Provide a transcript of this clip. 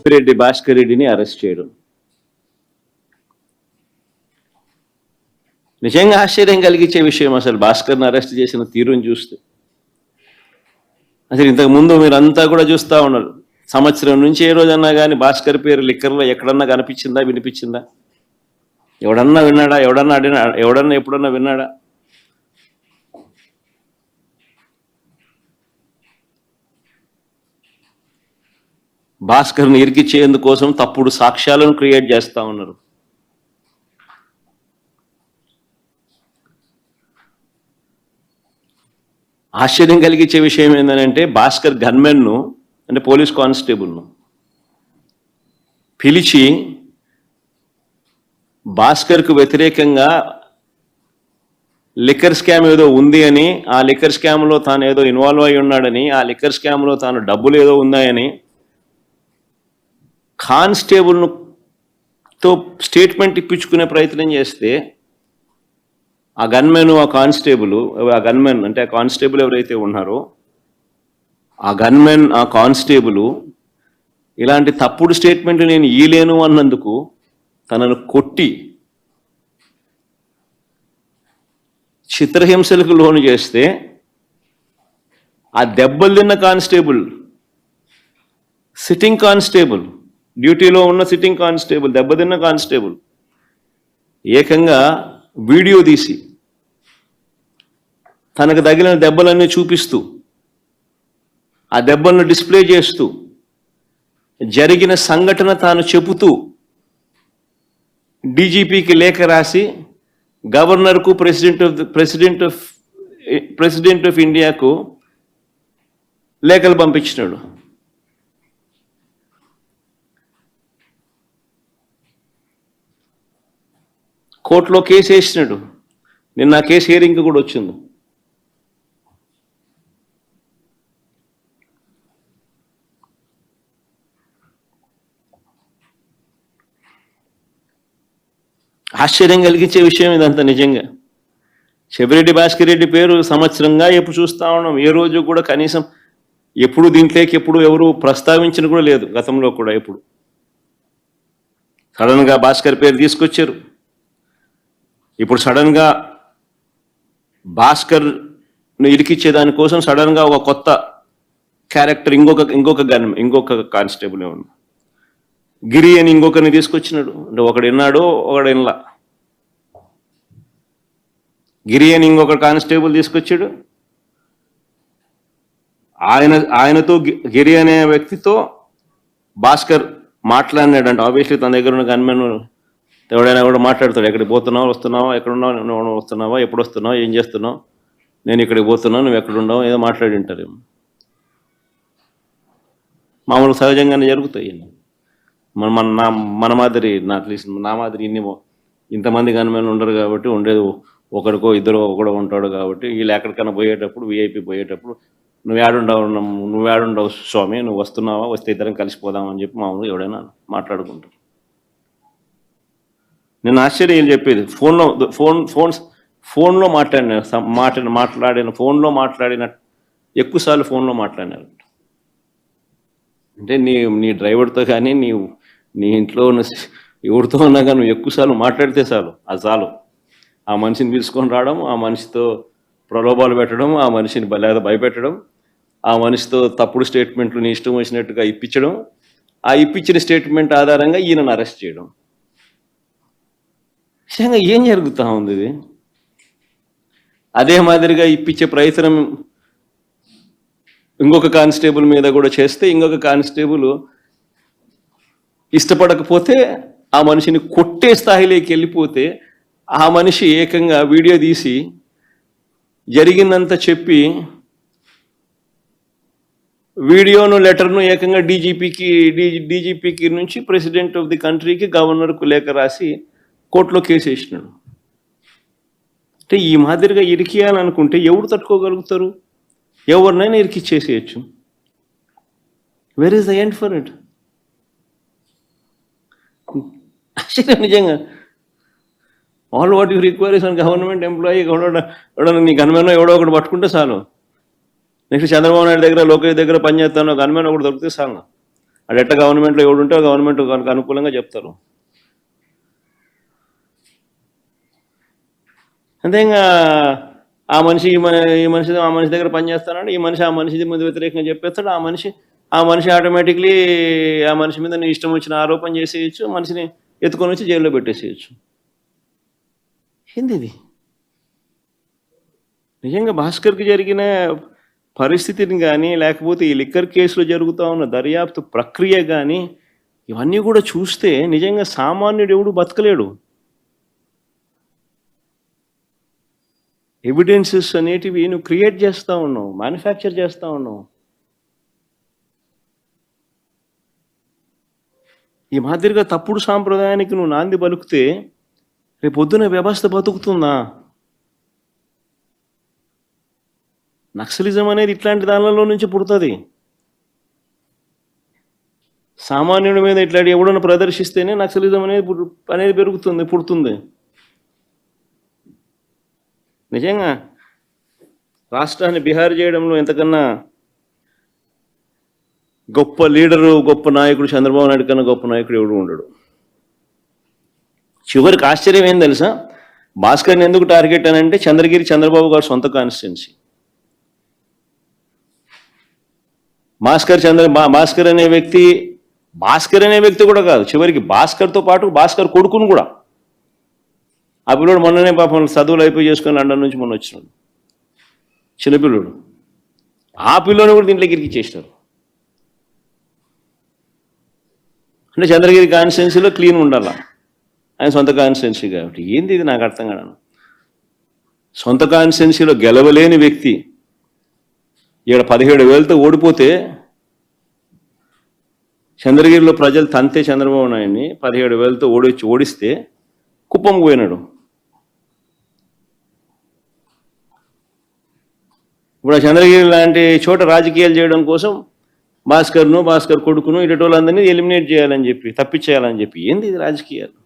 చెప్పిరెడ్డి భాస్కర్ రెడ్డిని అరెస్ట్ చేయడం నిజంగా ఆశ్చర్యం కలిగించే విషయం. అసలు భాస్కర్ని అరెస్ట్ చేసిన తీరుని చూస్తే అసలు ఇంతకు ముందు మీరంతా కూడా చూస్తూ ఉన్నారు. సంవత్సరం నుంచి ఏ రోజన్నా కానీ భాస్కర్ పేరు లిక్కర్లో ఎక్కడన్నా కనిపించిందా, వినిపించిందా? ఎవడన్నా విన్నాడా? ఎవడన్నా ఎప్పుడన్నా విన్నాడా? భాస్కర్ని ఇరికిచ్చేందుకోసం తప్పుడు సాక్ష్యాలను క్రియేట్ చేస్తూ ఉన్నారు. ఆశ్చర్యం కలిగించే విషయం ఏంటంటే భాస్కర్ గన్మెన్ను అంటే పోలీస్ కానిస్టేబుల్ను పిలిచి భాస్కర్కు వ్యతిరేకంగా లిక్కర్ స్కామ్ ఏదో ఉంది అని, ఆ లిక్కర్ స్కామ్లో తాను ఏదో ఇన్వాల్వ్ అయి ఉన్నాడని, ఆ లిక్కర్ స్కామ్లో తాను డబ్బులు ఏదో ఉన్నాయని కానిస్టేబుల్తో స్టేట్మెంట్ ఇప్పించుకునే ప్రయత్నం చేస్తే ఆ గన్మెన్, ఆ గన్మెన్ అంటే ఆ కానిస్టేబుల్ ఎవరైతే ఉన్నారో ఆ గన్మెన్, ఆ కానిస్టేబుల్ ఇలాంటి తప్పుడు స్టేట్మెంట్ నేను ఇయ్యలేను అన్నందుకు తనను కొట్టి చిత్రహింసలకు లోను చేస్తే ఆ దెబ్బలు తిన్న కానిస్టేబుల్, సిట్టింగ్ కానిస్టేబుల్, డ్యూటీలో ఉన్న సిట్టింగ్ కానిస్టేబుల్, దెబ్బతిన్న కానిస్టేబుల్ ఏకంగా వీడియో తీసి తనకు తగిలిన దెబ్బలన్నీ చూపిస్తూ, ఆ దెబ్బలను డిస్ప్లే చేస్తూ, జరిగిన సంఘటన తాను చెబుతూ డీజీపీకి లేఖ రాసి గవర్నర్కు, ప్రెసిడెంట్ ఆఫ్ ఇండియాకు లేఖలు పంపించినాడు. కోర్టులో కేసు వేసినాడు. నిన్న ఆ కేసు హియరింగ్ కూడా వచ్చింది. ఆశ్చర్యం కలిగించే విషయం ఇదంతా నిజంగా. చెవిరెడ్డి భాస్కర్ రెడ్డి పేరు సంవత్సరంగా ఎప్పుడు చూస్తూ ఉన్నాం. ఏ రోజు కూడా కనీసం ఎప్పుడు దీంట్లోకి ఎప్పుడు ఎవరు ప్రస్తావించిన కూడా లేదు. గతంలో కూడా ఎప్పుడు సడన్గా భాస్కర్ పేరు తీసుకొచ్చారు. ఇప్పుడు సడన్గా భాస్కర్ను ఇరికిచ్చే దానికోసం సడన్గా ఒక కొత్త క్యారెక్టర్, ఇంకొక కానిస్టేబుల్ ఏమన్నా గిరి అని ఇంకొకరిని తీసుకొచ్చినాడు. అంటే ఒకడు విన్నాడు, ఒకడు వినలా. గిరి అని ఇంకొక కానిస్టేబుల్ తీసుకొచ్చాడు. ఆయనతో గిరి అనే వ్యక్తితో భాస్కర్ మాట్లాడినాడు. అంటే ఆబ్వియస్లీ తన దగ్గర ఉన్న గన్మెన్ ఎవడైనా కూడా మాట్లాడతాడు. ఎక్కడికి పోతున్నావు, వస్తున్నావా, ఎక్కడున్నావు, నువ్వు వస్తున్నావా, ఎప్పుడు వస్తున్నావు, ఏం చేస్తున్నావు, నేను ఇక్కడికి పోతున్నావు, నువ్వు ఎక్కడున్నావు, ఏదో మాట్లాడి ఉంటారు. మామూలు సహజంగానే జరుగుతాయి. మన మాదిరి నా మాదిరి ఇంతమంది గన్మెన్లు ఉండరు కాబట్టి, ఉండేది ఒకరికో ఇద్దరు ఒకడో ఉంటాడు కాబట్టి, వీళ్ళు ఎక్కడికైనా పోయేటప్పుడు, విఐపి పోయేటప్పుడు నువ్వు ఏడుండవు స్వామి, నువ్వు వస్తున్నావా, వస్తే ఇద్దరం కలిసిపోదామని చెప్పి మామూలుగా ఎవడైనా మాట్లాడుకుంటారు. నేను ఆశ్చర్యం చెప్పేది ఫోన్లో మాట్లాడిన ఎక్కువసార్లు ఫోన్లో మాట్లాడినారు. అంటే నీ డ్రైవర్తో కానీ నీ ఇంట్లో ఉన్న ఎవరితో ఉన్నా కానీ నువ్వు ఎక్కువసార్లు మాట్లాడితే చాలు ఆ మనిషిని పిలుచుకొని రావడం, ఆ మనిషితో ప్రలోభాలు పెట్టడం, ఆ మనిషిని లేదా భయపెట్టడం, ఆ మనిషితో తప్పుడు స్టేట్మెంట్లు నీ ఇష్టం వచ్చినట్టుగా ఇప్పించడం, ఆ ఇప్పించిన స్టేట్మెంట్ ఆధారంగా ఈయనను అరెస్ట్ చేయడం. నిజంగా ఏం జరుగుతూ ఉంది ఇది? అదే మాదిరిగా ఇప్పించే ప్రయత్నం ఇంకొక కానిస్టేబుల్ మీద కూడా చేస్తే, ఇంకొక కానిస్టేబుల్ ఇష్టపడకపోతే ఆ మనిషిని కొట్టే స్థాయిలోకి వెళ్ళిపోతే ఆ మనిషి ఏకంగా వీడియో తీసి జరిగిందంతా చెప్పి వీడియోను, లెటర్ను ఏకంగా డీజీపీకి నుంచి ప్రెసిడెంట్ ఆఫ్ ది కంట్రీకి, గవర్నర్కు లేఖ రాసి కోర్టులో కేసు వేసినాడు. అంటే ఈ మాదిరిగా ఇరికియాలనుకుంటే ఎవరు తట్టుకోగలుగుతారు? ఎవరినైనా ఇరికిచ్చేసేయచ్చు. Where is the end for it? నిజంగా all what you require is an government employee. నీ గన్మెన్ ఎవడో ఒకటి పట్టుకుంటే చాలు. నెక్స్ట్ చంద్రబాబు నాయుడు దగ్గర, లోకేష్ దగ్గర పనిచేస్తాను గన్మెన్ ఒకటి దొరికితే చాలు. అది ఎట్లా గవర్నమెంట్లో ఎవడుంటే గవర్నమెంట్ కనుక అనుకూలంగా చెప్తారు. అంతే ఇంకా ఆ మనిషి ఈ మనిషి ఆ మనిషి దగ్గర పనిచేస్తానంటే ఈ మనిషి ఆ మనిషి మీద వ్యతిరేకంగా చెప్పేస్తాడు. ఆ మనిషి ఆటోమేటిక్లీ ఆ మనిషి మీద నీ ఇష్టం వచ్చిన ఆరోపణ చేసేయచ్చు, మనిషిని ఎత్తుకొని వచ్చి జైల్లో పెట్టేసేయచ్చు. ఏంది ఇది? నిజంగా భాస్కర్కి జరిగిన పరిస్థితిని కానీ, లేకపోతే ఈ లిక్కర్ కేసులో జరుగుతూ ఉన్న దర్యాప్తు ప్రక్రియ కానీ, ఇవన్నీ కూడా చూస్తే నిజంగా సామాన్యుడు ఎవడు బతకలేడు. ఎవిడెన్సెస్ అనేటివి నువ్వు క్రియేట్ చేస్తూ ఉన్నావు, మ్యానుఫ్యాక్చర్ చేస్తూ ఉన్నావు. ఈ మాదిరిగా తప్పుడు సాంప్రదాయానికి నువ్వు నాంది పలుకుతే రేపు పొద్దున వ్యవస్థ బతుకుతుందా? నక్సలిజం అనేది ఇట్లాంటి దానిలో నుంచి పుడుతుంది. సామాన్యుడి మీద ఇట్లాంటి ఎవడన్నా ప్రదర్శిస్తేనే నక్సలిజం అనేది పుడుతుంది. నిజంగా రాష్ట్రాన్ని బిహార్ చేయడంలో ఎంతకన్నా గొప్ప లీడరు, గొప్ప నాయకుడు చంద్రబాబు నాయుడు కన్నా గొప్ప నాయకుడు ఎవడు ఉండడు. చివరికి ఆశ్చర్యం ఏం తెలుసా, భాస్కర్ని ఎందుకు టార్గెట్ అని అంటే చంద్రబాబు గారు సొంత కాన్స్టిట్యున్సీ. భాస్కర్ అనే వ్యక్తి కూడా కాదు, చివరికి భాస్కర్తో పాటు భాస్కర్ కొడుకును కూడా. ఆ పిల్లడు మొన్ననే పాపం చదువులు అయిపోయి చేసుకొని లండన్ నుంచి మొన్న వచ్చినాడు, చిన్నపిల్లడు. ఆ పిల్లని కూడా దీంట్లోకి ఇరికిచ్చేసినారు. అంటే చంద్రగిరి కాన్స్టిట్యున్సీలో క్లీన్ ఉండాల, ఆయన సొంత కాన్స్టిట్యున్సీ కాబట్టి. ఏంది ఇది నాకు అర్థం కాదు. సొంత కాన్స్టిట్యున్సీలో గెలవలేని వ్యక్తి ఇక్కడ 17,000తో ఓడిపోతే, చంద్రగిరిలో ప్రజలు తంతే చంద్రబాబు నాయుడిని 17,000తో ఓడిస్తే కుప్పం పోయినాడు. ఇప్పుడు చంద్రగిరి లాంటి చోట రాజకీయాలు చేయడం కోసం భాస్కర్ కొడుకును ఇటు వాళ్ళందరినీ ఎలిమినేట్ చేయాలని చెప్పి, తప్పించేయాలని చెప్పి. ఏంది ఇది రాజకీయాలు?